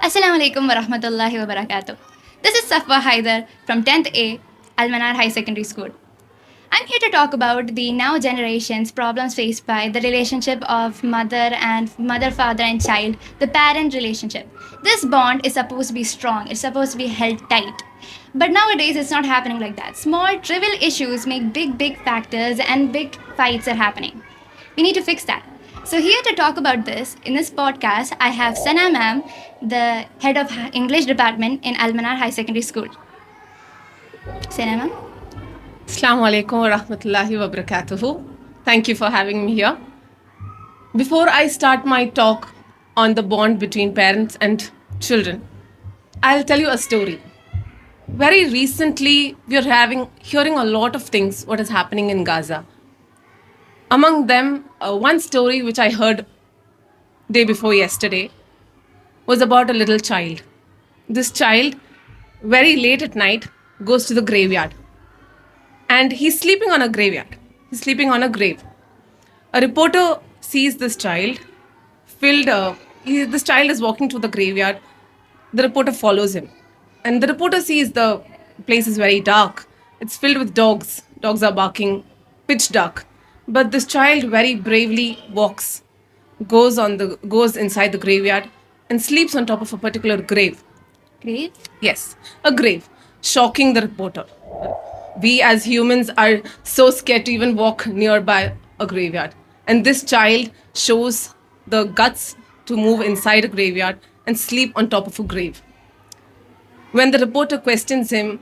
Assalamu alaikum wa rahmatullahi wa barakatuh. This is Safwa Haidar from 10th A, Almanar High Secondary School. I'm here to talk about the now generation's problems faced by the relationship of mother, father, and child, the parent relationship. This bond is supposed to be strong, it's supposed to be held tight. But nowadays, it's not happening like that. Small, trivial issues make big factors, and big fights are happening. We need to fix that. So, here to talk about this, in this podcast, I have Sana ma'am, the head of English department in Almanar High Secondary School. Sana ma'am. Assalamu alaikum wa rahmatullahi wa barakatuhu. Thank you for having me here. Before I start my talk on the bond between parents and children, I'll tell you a story. Very recently, we are hearing a lot of things what is happening in Gaza. Among them, one story which I heard day before yesterday was about a little child. This child, very late at night, goes to the graveyard. And he's sleeping on a graveyard. He's sleeping on a grave. A reporter sees this child. This child is walking to the graveyard. The reporter follows him. And the reporter sees the place is very dark. It's filled with dogs. Dogs are barking, pitch dark. But this child very bravely goes inside the graveyard and sleeps on top of a particular grave. Grave? Yes, a grave, shocking the reporter. We as humans are so scared to even walk nearby a graveyard. And this child shows the guts to move inside a graveyard and sleep on top of a grave. When the reporter questions him,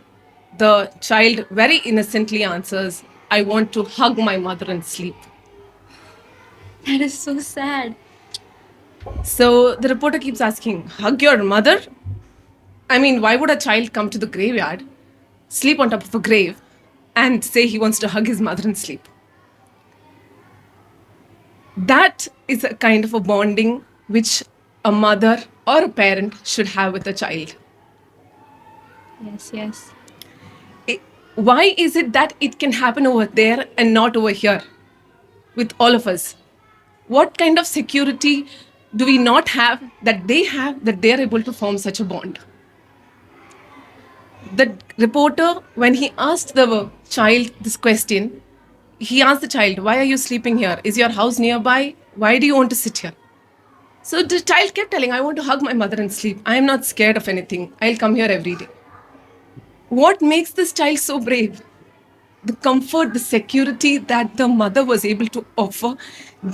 the child very innocently answers, "I want to hug my mother and sleep." That is so sad. So the reporter keeps asking, "Hug your mother?" I mean, why would a child come to the graveyard, sleep on top of a grave, and say he wants to hug his mother and sleep? That is a kind of a bonding which a mother or a parent should have with a child. Yes. Why is it that it can happen over there and not over here with all of us? What kind of security do we not have that they are able to form such a bond? The reporter, when he asked the child this question, he asked the child, "Why are you sleeping here? Is your house nearby? Why do you want to sit here?" So the child kept telling, "I want to hug my mother and sleep. I am not scared of anything. I'll come here every day." What makes this child so brave? The comfort, the security that the mother was able to offer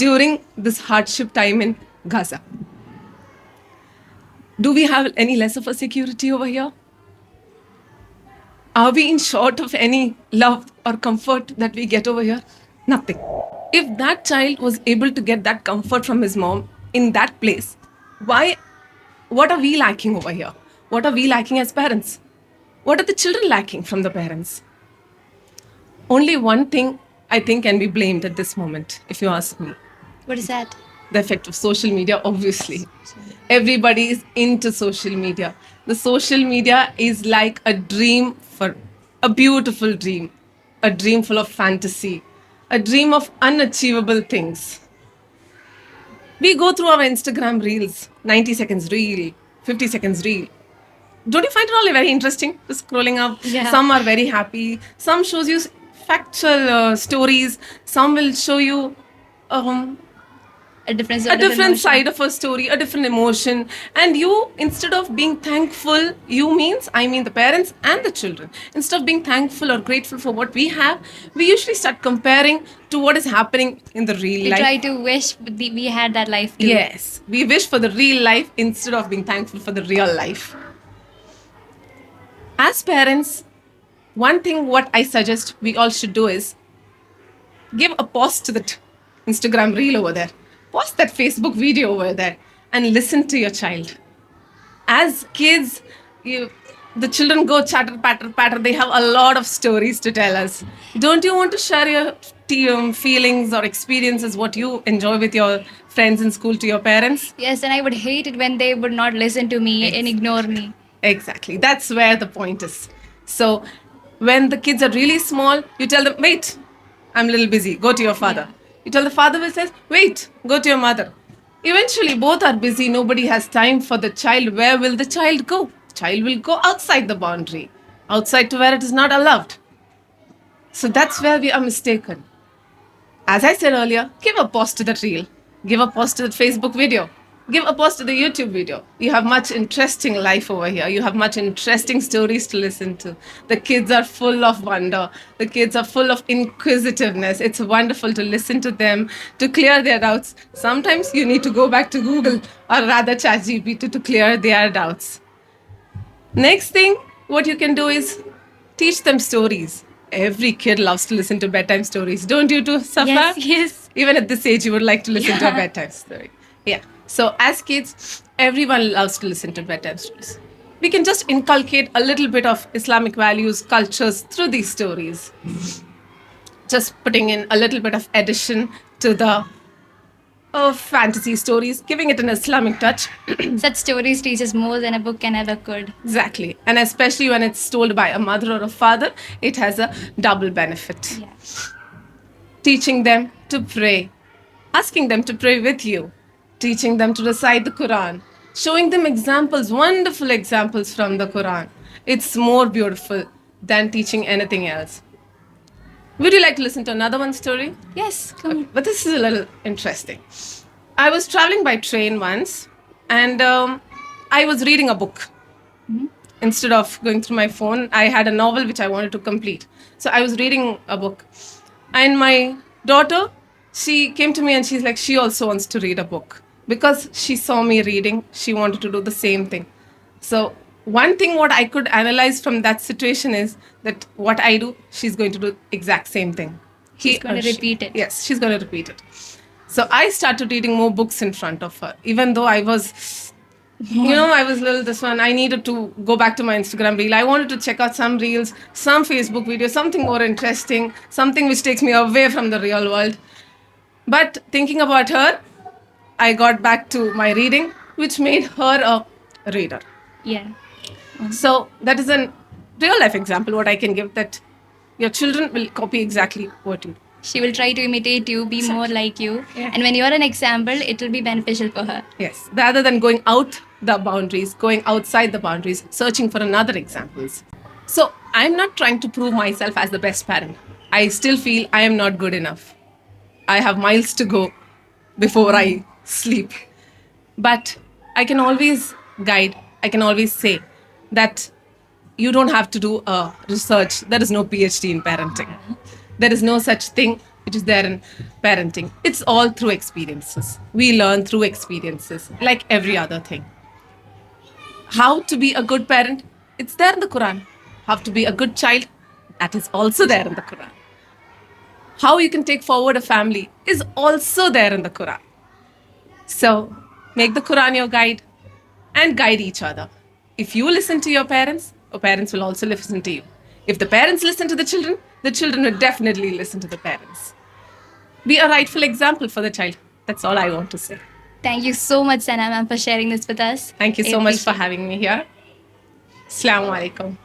during this hardship time in Gaza. Do we have any less of a security over here? Are we in short of any love or comfort that we get over here? Nothing. If that child was able to get that comfort from his mom in that place, what are we lacking over here? What are we lacking as parents? What are the children lacking from the parents? Only one thing I think can be blamed at this moment, if you ask me. What is that? The effect of social media, obviously. Everybody is into social media. The social media is like a beautiful dream, a dream full of fantasy, a dream of unachievable things. We go through our Instagram reels, 90 seconds reel, 50 seconds reel. Don't you find it all very interesting? Just scrolling up. Yeah. Some are very happy. Some shows you factual stories. Some will show you A different side of a story, a different emotion. And you, instead of being thankful, I mean the parents and the children, instead of being thankful or grateful for what we have, we usually start comparing to what is happening in the real We life. try to wish we had that life too. Yes, we wish for the real life instead of being thankful for the real life. As parents, one thing what I suggest we all should do is give a pause to that Instagram reel over there. Pause that Facebook video over there and listen to your child. As kids, the children go chatter, patter. They have a lot of stories to tell us. Don't you want to share your feelings or experiences, what you enjoy with your friends in school to your parents? Yes, and I would hate it when they would not listen to me and ignore me. Exactly. That's where the point is. So when the kids are really small, you tell them, "Wait, I'm a little busy. Go to your father." Yeah. You tell the father will say, "Wait, go to your mother." Eventually, both are busy. Nobody has time for the child. Where will the child go? Child will go outside the boundary, outside to where it is not allowed. So that's where we are mistaken. As I said earlier, give a pause to that reel, give a pause to the Facebook video, give a pause to the YouTube video. You have much interesting life over here. You have much interesting stories to listen to. The kids are full of wonder. The kids are full of inquisitiveness. It's wonderful to listen to them, to clear their doubts. Sometimes you need to go back to Google or rather ChatGPT to clear their doubts. Next thing, what you can do is teach them stories. Every kid loves to listen to bedtime stories. Don't you too, Safa? Yes. Even at this age, you would like to listen to a Yeah. bedtime story. Yeah. So as kids, everyone loves to listen to bedtime stories. We can just inculcate a little bit of Islamic values, cultures through these stories. Just putting in a little bit of addition to the fantasy stories, giving it an Islamic touch. Such stories teach us more than a book can ever could. Exactly. And especially when it's told by a mother or a father, it has a double benefit. Yeah. Teaching them to pray, asking them to pray with you, teaching them to recite the Quran, showing them examples, wonderful examples from the Quran. It's more beautiful than teaching anything else. Would you like to listen to another one story? Yes, come. But this is a little interesting. I was traveling by train once and I was reading a book. Instead of going through my phone, I had a novel which I wanted to complete. So I was reading a book. And my daughter, she came to me and she's like, she also wants to read a book. Because she saw me reading, she wanted to do the same thing. So one thing what I could analyze from that situation is that what I do, she's going to do exact same thing. She's going or to she- repeat it. Yes, she's going to repeat it. So I started reading more books in front of her, even though I was, I was little this one. I needed to go back to my Instagram reel. I wanted to check out some reels, some Facebook videos, something more interesting, something which takes me away from the real world. But thinking about her, I got back to my reading, which made her a reader. Yeah. So that is a real life example what I can give, that your children will copy exactly what you do. She will try to imitate you, be more like you. Yeah. And when you're an example, it will be beneficial for her. Yes, rather than going out the boundaries, going outside the boundaries, searching for another examples. So I'm not trying to prove myself as the best parent. I still feel I am not good enough. I have miles to go before I sleep. But I can always guide, I can always say that you don't have to do a research. There is no PhD in parenting. There is no such thing which is there in parenting. It's all through experiences. We learn through experiences, like every other thing. How to be a good parent? It's there in the Quran. How to be a good child? That is also there in the Quran. How you can take forward a family is also there in the Quran. So make the Quran your guide and guide each other. If you listen to your parents will also listen to you. If the parents listen to the children will definitely listen to the parents. Be a rightful example for the child. That's all I want to say. Thank you so much, Sana ma'am, for sharing this with us. Thank you I so much for appreciate it. having me here. Assalamu alaikum.